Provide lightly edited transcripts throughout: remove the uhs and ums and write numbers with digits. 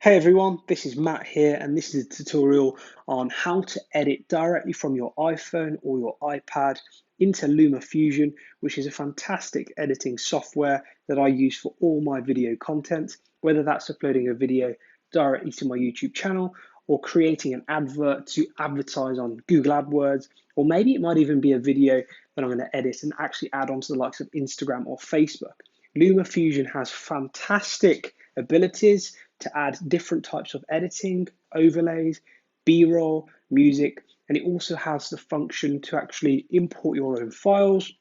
Hey everyone, this is Matt here, and this is a tutorial on how to edit directly from your iPhone or your iPad into Luma Fusion, which is a fantastic editing software that I use for all my video content, whether that's uploading a video directly to my YouTube channel or creating an advert to advertise on Google AdWords, or maybe it might even be a video that I'm going to edit and actually add onto the likes of Instagram or Facebook. Luma Fusion has fantastic abilities to add different types of editing, overlays, B-roll, music, and it also has the function to actually import your own files.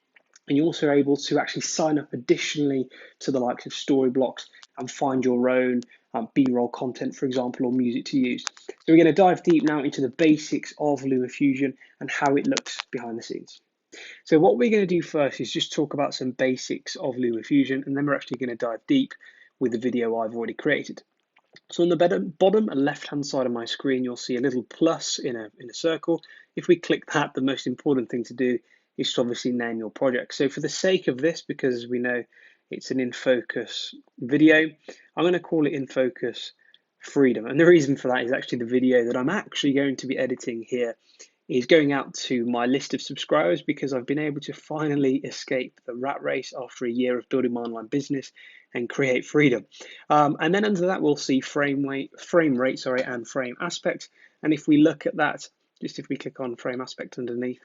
And you're also able to actually sign up additionally to the likes of Storyblocks and find your own B-roll content, for example, or music to use. So we're going to dive deep now into the basics of LumaFusion and how it looks behind the scenes. So what we're going to do first is just talk about some basics of LumaFusion, and then we're actually going to dive deep with the video I've already created. So on the bottom and left-hand side of my screen, you'll see a little plus in a circle. If we click that, the most important thing to do is to obviously name your project. So for the sake of this, because we know it's an in focus video, I'm going to call it in focus freedom. And the reason for that is actually the video that I'm actually going to be editing here is going out to my list of subscribers because I've been able to finally escape the rat race after a year of building my online business and create freedom. And then under that, we'll see frame rate, and frame aspect. And if we look at that, just if we click on frame aspect underneath,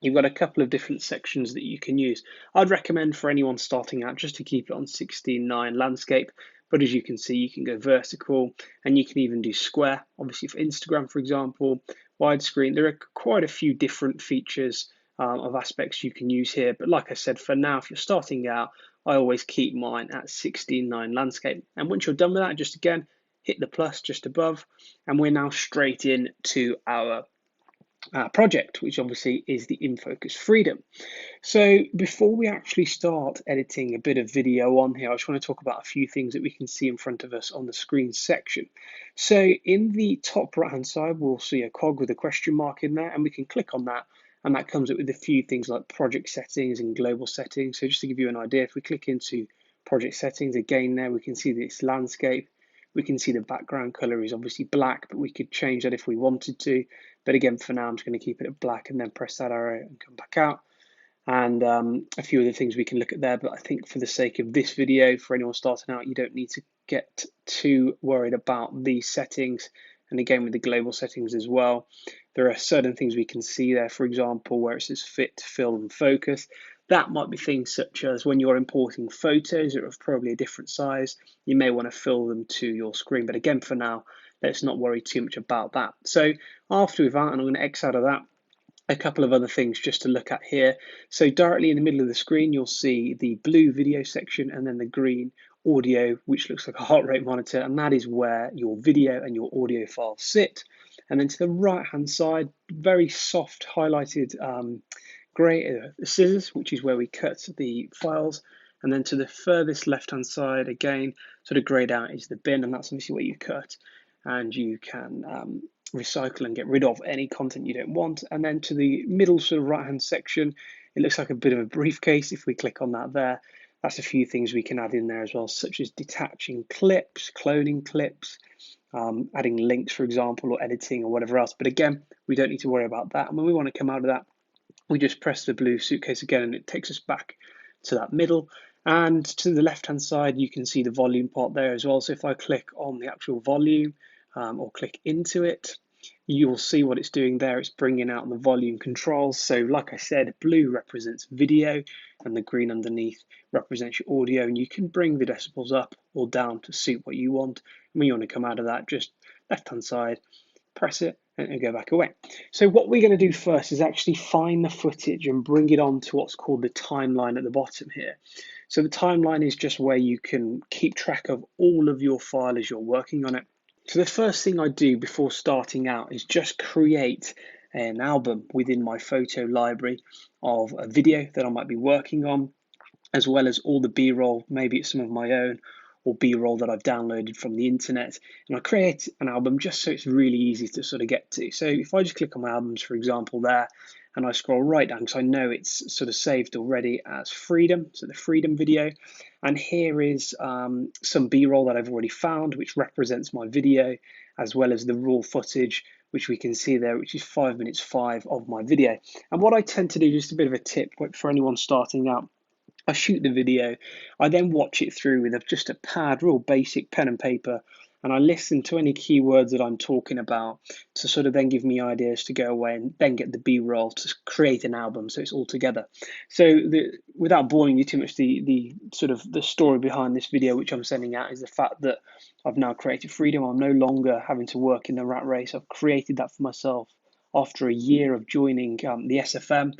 you've got a couple of different sections that you can use. I'd recommend for anyone starting out just to keep it on 16:9 landscape. But as you can see, you can go vertical and you can even do square. Obviously for Instagram, for example, widescreen, there are quite a few different features of aspects you can use here. But like I said, for now, if you're starting out, I always keep mine at 16:9 landscape. And once you're done with that, just again, hit the plus just above. And we're now straight in to our project, which obviously is the in focus freedom. So before we actually start editing a bit of video on here, I just want to talk about a few things that we can see in front of us on the screen section. So in the top right hand side, we'll see a cog with a question mark in there, and we can click on that, and that comes up with a few things like project settings and global settings. So just to give you an idea, if we click into project settings again there, we can see this landscape. We can see the background color is obviously black, but we could change that if we wanted to. But again, for now, I'm just going to keep it at black and then press that arrow and come back out. And a few other things we can look at there. But I think for the sake of this video, for anyone starting out, you don't need to get too worried about these settings. And again, with the global settings as well, there are certain things we can see there. For example, where it says fit, fill, and focus. That might be things such as when you're importing photos that are of probably a different size, you may want to fill them to your screen. But again, for now, let's not worry too much about that. So after that, and I'm going to X out of that, a couple of other things just to look at here. So directly in the middle of the screen, you'll see the blue video section and then the green audio, which looks like a heart rate monitor, and that is where your video and your audio files sit. And then to the right hand side, very soft highlighted grey scissors, which is where we cut the files. And then to the furthest left hand side, again, sort of greyed out is the bin, and that's obviously where you cut. And you can recycle and get rid of any content you don't want. And then to the middle sort of right hand section, it looks like a bit of a briefcase. If we click on that there, that's a few things we can add in there as well, such as detaching clips, cloning clips, adding links, for example, or editing or whatever else. But again, we don't need to worry about that. And when we want to come out of that, we just press the blue suitcase again and it takes us back to that middle. And to the left hand side, you can see the volume part there as well. So if I click on the actual volume or click into it, you will see what it's doing there. It's bringing out the volume controls. So like I said, blue represents video and the green underneath represents your audio, and you can bring the decibels up or down to suit what you want. And when you want to come out of that, just left hand side, press it and go back away. So what we're going to do first is actually find the footage and bring it on to what's called the timeline at the bottom here. So the timeline is just where you can keep track of all of your file as you're working on it. So the first thing I do before starting out is just create an album within my photo library of a video that I might be working on, as well as all the B-roll, maybe it's some of my own, or B-roll that I've downloaded from the internet, and I create an album just so it's really easy to sort of get to. So if I just click on my albums, for example, there, and I scroll right down because I know it's sort of saved already as Freedom, so the Freedom video. And here is some B-roll that I've already found, which represents my video, as well as the raw footage, which we can see there, which is 5 minutes 5 of my video. And what I tend to do, just a bit of a tip for anyone starting out, I shoot the video, I then watch it through with just a pad, real basic pen and paper, and I listen to any keywords that I'm talking about to sort of then give me ideas to go away and then get the B-roll to create an album so it's all together. So without boring you too much, the sort of the story behind this video which I'm sending out is the fact that I've now created freedom. I'm no longer having to work in the rat race. I've created that for myself after a year of joining the SFM,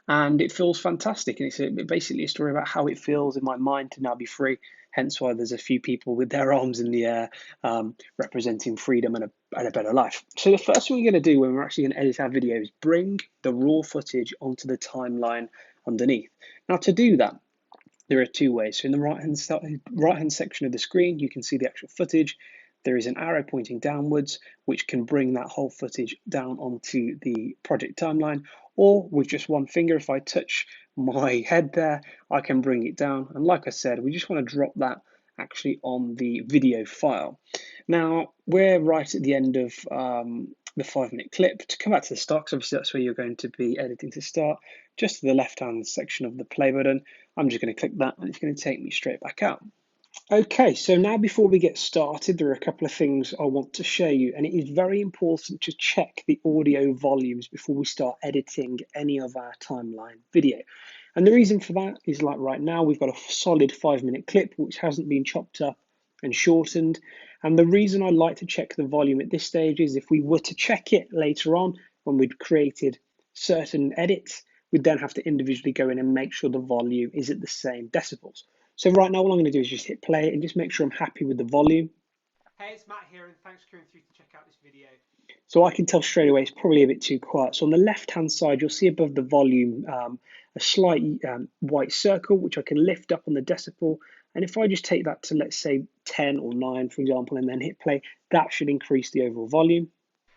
and it feels fantastic. And it's basically a story about how it feels in my mind to now be free. Hence why there's a few people with their arms in the air representing freedom and a better life. So the first thing we're going to do when we're actually going to edit our video is bring the raw footage onto the timeline underneath. Now to do that, there are two ways. So in the right-hand section of the screen, you can see the actual footage. There is an arrow pointing downwards, which can bring that whole footage down onto the project timeline. Or with just one finger, if I touch my head there, I can bring it down. And like I said, we just want to drop that actually on the video file. Now, we're right at the end of the 5-minute clip. To come back to the start, because obviously that's where you're going to be editing to start, just to the left-hand section of the play button, I'm just going to click that and it's going to take me straight back out. Okay, so now before we get started, there are a couple of things I want to show you, and it is very important to check the audio volumes before we start editing any of our timeline video. And the reason for that is, like right now, we've got a solid 5-minute clip which hasn't been chopped up and shortened. And the reason I like to check the volume at this stage is if we were to check it later on when we'd created certain edits, we'd then have to individually go in and make sure the volume is at the same decibels. So right now, all I'm going to do is just hit play and just make sure I'm happy with the volume. Hey, it's Matt here, and thanks for coming through to check out this video. So I can tell straight away it's probably a bit too quiet. So on the left-hand side, you'll see above the volume a slight white circle, which I can lift up on the decibel. And if I just take that to, let's say, 10 or 9, for example, and then hit play, that should increase the overall volume.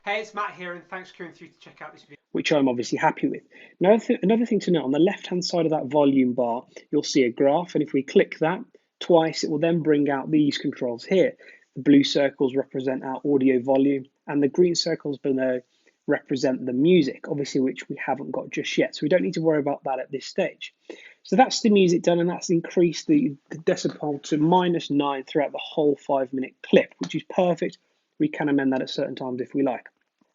Hey, it's Matt here, and thanks for coming through to check out this video. Which I'm obviously happy with. Now, another thing to note, on the left-hand side of that volume bar, you'll see a graph, and if we click that twice, it will then bring out these controls here. The blue circles represent our audio volume, and the green circles below represent the music, obviously, which we haven't got just yet. So we don't need to worry about that at this stage. So that's the music done, and that's increased the decibel to -9 throughout the whole 5-minute clip, which is perfect. We can amend that at certain times if we like.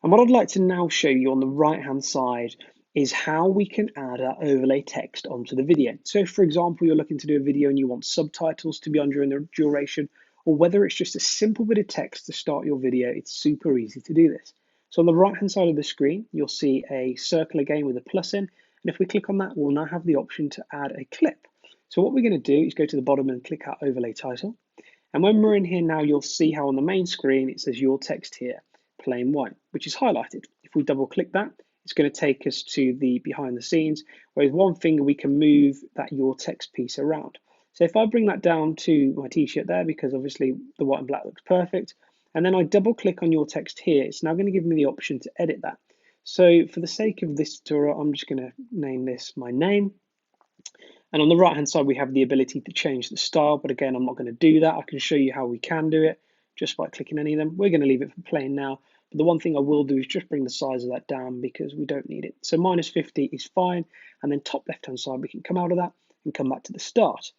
And what I'd like to now show you on the right-hand side is how we can add our overlay text onto the video. So for example, you're looking to do a video and you want subtitles to be on during the duration, or whether it's just a simple bit of text to start your video, it's super easy to do this. So on the right-hand side of the screen, you'll see a circle again with a plus in, and if we click on that, we'll now have the option to add a clip. So what we're going to do is go to the bottom and click our overlay title. And when we're in here now, you'll see how on the main screen, it says your text here, plain white, which is highlighted. If we double click that, it's going to take us to the behind the scenes, where with one finger we can move that your text piece around. So if I bring that down to my t-shirt there, because obviously the white and black looks perfect, and then I double click on your text here, it's now going to give me the option to edit that. So for the sake of this tutorial, I'm just going to name this my name. And on the right hand side, we have the ability to change the style, but again, I'm not going to do that. I can show you how we can do it just by clicking any of them. We're going to leave it for plain now. But the one thing I will do is just bring the size of that down because we don't need it. So -50 is fine. And then top left-hand side, we can come out of that and come back to the start.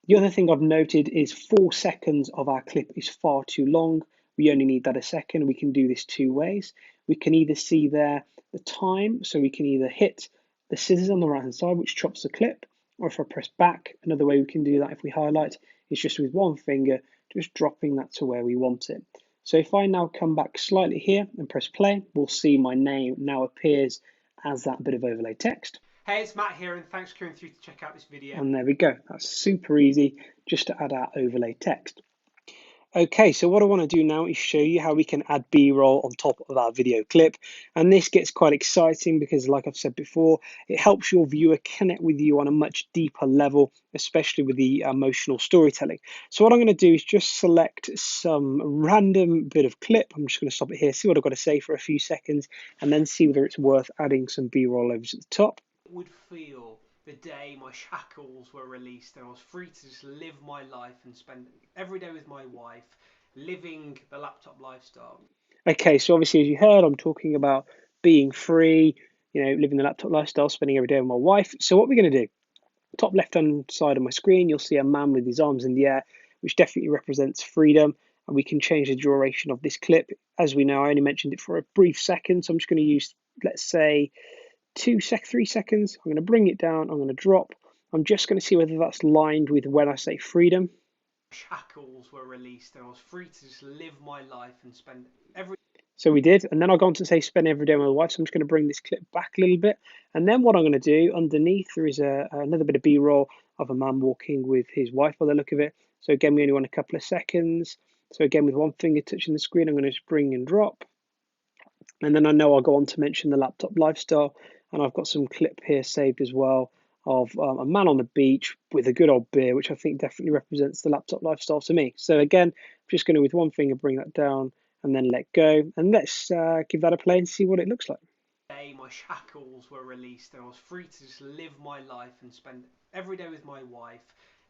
The other thing I've noted is 4 seconds of our clip is far too long. We only need that a second. We can do this two ways. We can either see there the time, so we can either hit the scissors on the right-hand side, which chops the clip, or if I press back, another way we can do that if we highlight is just with one finger, just dropping that to where we want it. So if I now come back slightly here and press play, we'll see my name now appears as that bit of overlay text. Hey, it's Matt here, and thanks for coming through to check out this video. And there we go. That's super easy just to add our overlay text. Okay, so what I want to do now is show you how we can add B-roll on top of our video clip. And this gets quite exciting because, like I've said before, it helps your viewer connect with you on a much deeper level, especially with the emotional storytelling. So what I'm going to do is just select some random bit of clip. I'm just going to stop it here, see what I've got to say for a few seconds, and then see whether it's worth adding some B-roll over to the top. Would feel the day my shackles were released and I was free to just live my life and spend every day with my wife, living the laptop lifestyle. Okay, so obviously, as you heard, I'm talking about being free, living the laptop lifestyle, spending every day with my wife. So what we're going to do, top left-hand side of my screen, you'll see a man with his arms in the air, which definitely represents freedom. And we can change the duration of this clip. As we know, I only mentioned it for a brief second, so I'm just going to use, let's say, 3 seconds. I'm going to bring it down. I'm going to drop. I'm just going to see whether that's lined with when I say freedom. Shackles were released and I was free to just live my life and spend every. So we did, and then I'll go on to say spend every day with my wife. So I'm just going to bring this clip back a little bit, and then what I'm going to do underneath there is another bit of B-roll of a man walking with his wife by the look of it. So again, we only want a couple of seconds. So again, with one finger touching the screen, I'm going to just bring and drop, and then I know I'll go on to mention the laptop lifestyle, and I've got some clip here saved as well of a man on the beach with a good old beer, which I think definitely represents the laptop lifestyle to me. So again, I'm just going to with one finger bring that down and then let go. And let's give that a play and see what it looks like. Day my shackles were released and I was free to just live my life and spend every day with my wife,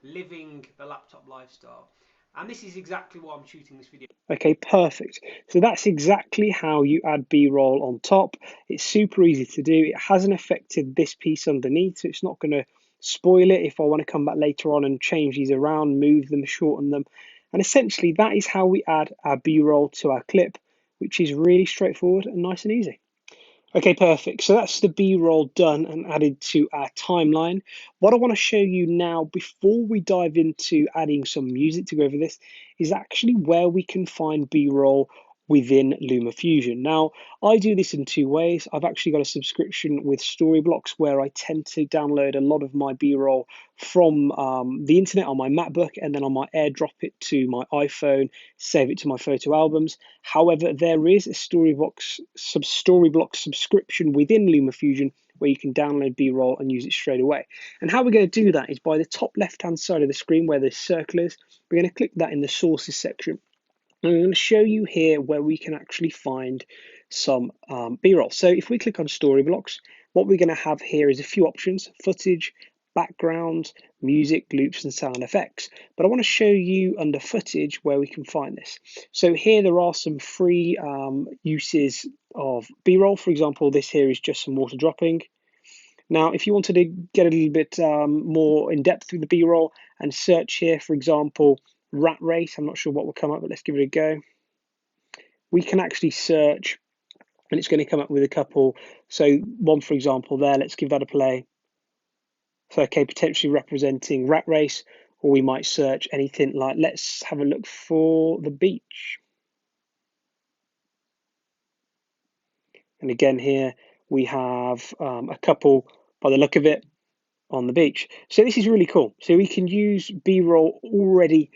living the laptop lifestyle. And this is exactly why I'm shooting this video. Okay, perfect. So that's exactly how you add B-roll on top. It's super easy to do. It hasn't affected this piece underneath, so it's not going to spoil it if I want to come back later on and change these around, move them, shorten them. And essentially, that is how we add our B-roll to our clip, which is really straightforward and nice and easy. Okay, perfect. So that's the B-roll done and added to our timeline. What I want to show you now, before we dive into adding some music to go over this, is actually where we can find B-roll within LumaFusion. Now, I do this in two ways. I've actually got a subscription with Storyblocks where I tend to download a lot of my B-roll from the internet on my MacBook, and then on my AirDrop it to my iPhone, save it to my photo albums. However, there is a Storyblocks subscription within LumaFusion where you can download B-roll and use it straight away. And how we're going to do that is by the top left-hand side of the screen where the circle is. We're going to click that in the sources section. And I'm going to show you here where we can actually find some B-roll. So if we click on Storyblocks, what we're going to have here is a few options: footage, background, music, loops, and sound effects. But I want to show you under footage where we can find this. So here there are some free uses of B-roll. For example, this here is just some water dropping. Now, if you wanted to get a little bit more in depth with the B-roll and search here, for example, rat race, I'm not sure what will come up, but let's give it a go. We can actually search and it's going to come up with a couple. So one, for example, there, let's give that a play. So, okay, potentially representing rat race, or we might search anything like, let's have a look for the beach. And again, here we have a couple, by the look of it, on the beach. So this is really cool. So we can use B-roll already,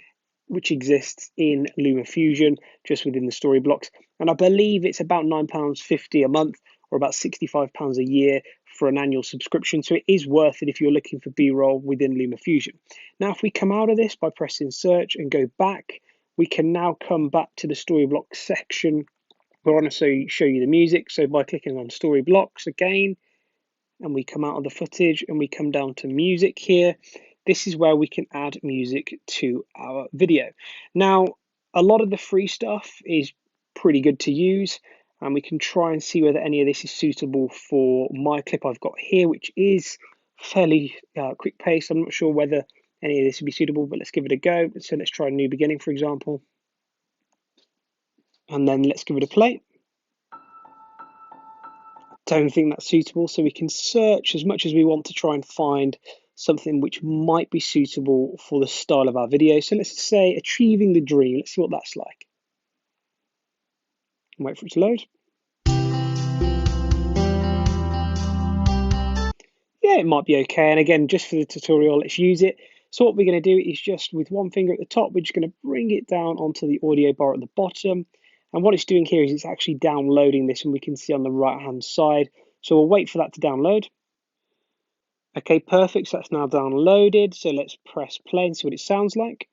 which exists in LumaFusion, just within the Storyblocks. And I believe it's about £9.50 a month, or about £65 a year for an annual subscription. So it is worth it if you're looking for B-roll within LumaFusion. Now, if we come out of this by pressing search and go back, we can now come back to the Storyblocks section. We want to show you the music. So by clicking on Storyblocks again, and we come out of the footage and we come down to music here, this is where we can add music to our video. Now, a lot of the free stuff is pretty good to use, and we can try and see whether any of this is suitable for my clip I've got here, which is fairly quick pace. I'm not sure whether any of this would be suitable, but let's give it a go. So let's try a new beginning, for example, and then let's give it a play. Don't think that's suitable, so we can search as much as we want to try and find something which might be suitable for the style of our video. So let's say achieving the dream. Let's see what that's like. Wait for it to load. Yeah, it might be okay. And again, just for the tutorial, let's use it. So what we're going to do is just with one finger at the top, we're just going to bring it down onto the audio bar at the bottom. And what it's doing here is it's actually downloading this, and we can see on the right hand side. So we'll wait for that to download. Okay, perfect. So that's now downloaded. So let's press play and see what it sounds like.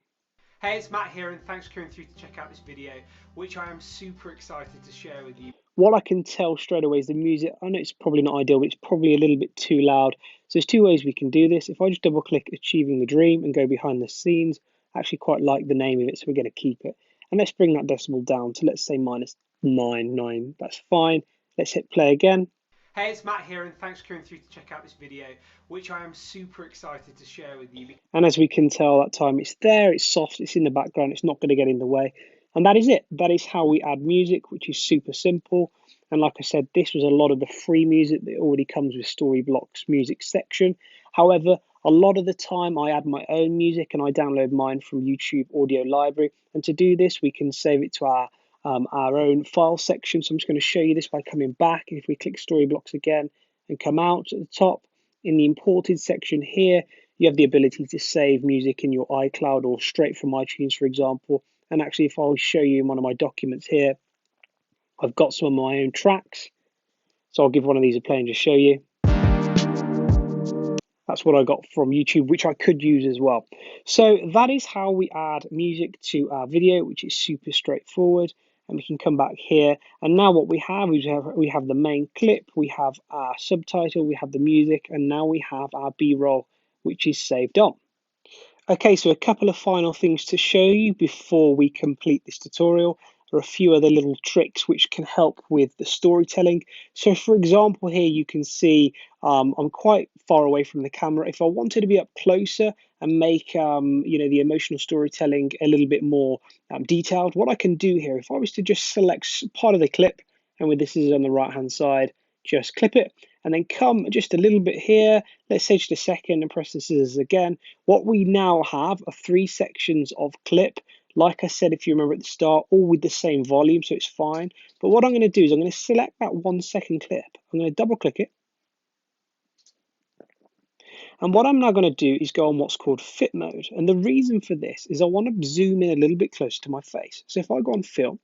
Hey, it's Matt here, and thanks for coming through to check out this video, which I am super excited to share with you. What I can tell straight away is the music. I know it's probably not ideal, but it's probably a little bit too loud. So there's two ways we can do this. If I just double click Achieving the Dream and go behind the scenes, I actually quite like the name of it, so we're going to keep it. And let's bring that decibel down to, let's say, -9.9. That's fine. Let's hit play again. Hey, it's Matt here, and thanks for coming through to check out this video, which I am super excited to share with you. And as we can tell, that time it's there, it's soft, it's in the background, it's not going to get in the way. And that is it. That is how we add music, which is super simple. And like I said, this was a lot of the free music that already comes with Storyblocks music section. However, a lot of the time I add my own music and I download mine from YouTube Audio Library. And to do this, we can save it to our own file section. So I'm just going to show you this by coming back. If we click Storyblocks again and come out at the top, in the imported section here, you have the ability to save music in your iCloud or straight from iTunes, for example. And actually, if I'll show you in one of my documents here, I've got some of my own tracks. So I'll give one of these a play and just show you. That's what I got from YouTube, which I could use as well. So that is how we add music to our video, which is super straightforward. And we can come back here. And now what we have is we have the main clip, we have our subtitle, we have the music, and now we have our B-roll, which is saved on. Okay, so a couple of final things to show you before we complete this tutorial. There are a few other little tricks which can help with the storytelling. So for example, here you can see I'm quite far away from the camera. If I wanted to be up closer and make the emotional storytelling a little bit more detailed, what I can do here, if I was to just select part of the clip, and with this is on the right hand side, just clip it and then come just a little bit here, let's say just a second, and press the scissors again. What we now have are 3 sections of clip. Like I said, if you remember at the start, all with the same volume, so it's fine. But what I'm going to do is I'm going to select that 1 second clip. I'm going to double click it. And what I'm now going to do is go on what's called fit mode. And the reason for this is I want to zoom in a little bit closer to my face. So if I go on film,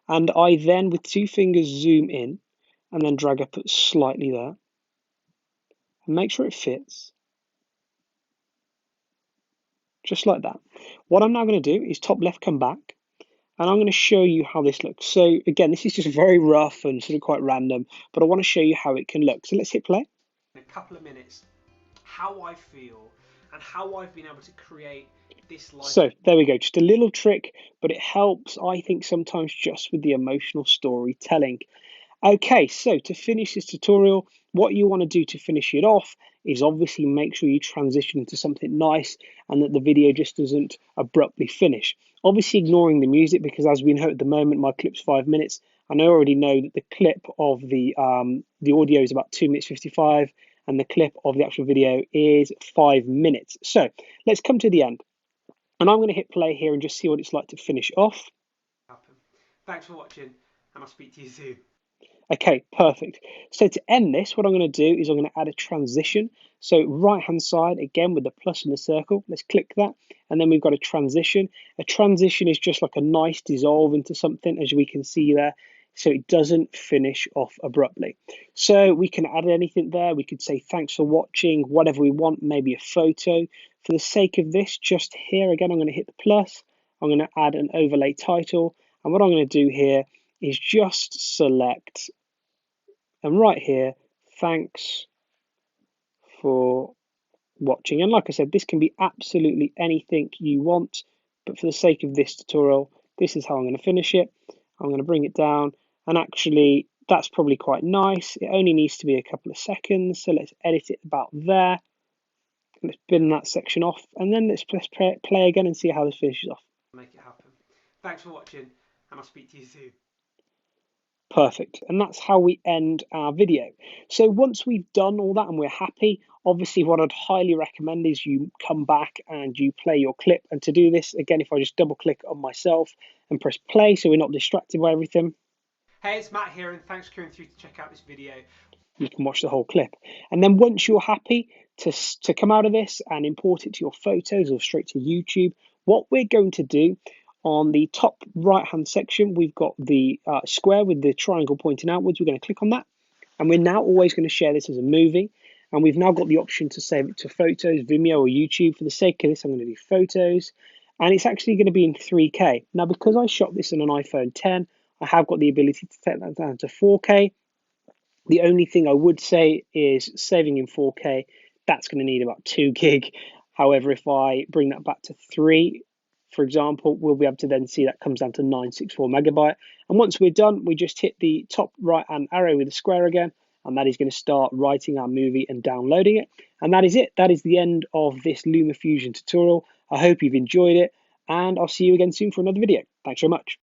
and I then with 2 fingers zoom in, and then drag up it slightly there, and make sure it fits, just like that. What I'm now going to do is top left come back, and I'm going to show you how this looks. So again, this is just very rough and sort of quite random, but I want to show you how it can look. So let's hit play. In a couple of minutes, how I feel and how I've been able to create this life. So there we go, just a little trick, but it helps, I think, sometimes just with the emotional storytelling. Okay, so to finish this tutorial, what you want to do to finish it off is obviously make sure you transition into something nice and that the video just doesn't abruptly finish. Obviously ignoring the music, because as we know at the moment, my clip's 5 minutes, and I already know that the clip of the audio is about 2 minutes 55, and the clip of the actual video is 5 minutes. So let's come to the end. And I'm going to hit play here and just see what it's like to finish off. Thanks for watching, and I'll speak to you soon. Okay, perfect. So to end this, what I'm going to do is I'm going to add a transition. So right hand side, again with the plus and the circle, let's click that. And then we've got a transition. A transition is just like a nice dissolve into something, as we can see there. So it doesn't finish off abruptly. So we can add anything there. We could say thanks for watching, whatever we want, maybe a photo. For the sake of this, just here again, I'm going to hit the plus. I'm going to add an overlay title. And what I'm going to do here is just select, and right here, thanks for watching. And like I said, this can be absolutely anything you want, but for the sake of this tutorial, this is how I'm going to finish it. I'm going to bring it down, and actually that's probably quite nice. It only needs to be a couple of seconds, so let's edit it about there. Let's bin that section off, and then let's play again and see how this finishes off. Make it happen. Thanks for watching, and I'll speak to you soon. Perfect. And that's how we end our video. So once we've done all that and we're happy, obviously what I'd highly recommend is you come back and you play your clip. And to do this, again, if I just double click on myself and press play so we're not distracted by everything. Hey, it's Matt here, and thanks for coming through to check out this video. You can watch the whole clip. And then once you're happy, to come out of this and import it to your photos or straight to YouTube, what we're going to do on the top right hand section, we've got the square with the triangle pointing outwards. We're going to click on that, and we're now always going to share this as a movie. And we've now got the option to save it to photos, Vimeo, or YouTube. For the sake of this, I'm going to do photos, and it's actually going to be in 3K. Now, because I shot this on an iPhone 10, I have got the ability to take that down to 4K. The only thing I would say is saving in 4K, that's going to need about 2 gig. However, if I bring that back to 3, for example, we'll be able to then see that comes down to 964 megabyte. And once we're done, we just hit the top right hand arrow with the square again, and that is going to start writing our movie and downloading it. And that is it. That is the end of this LumaFusion tutorial. I hope you've enjoyed it, and I'll see you again soon for another video. Thanks very much.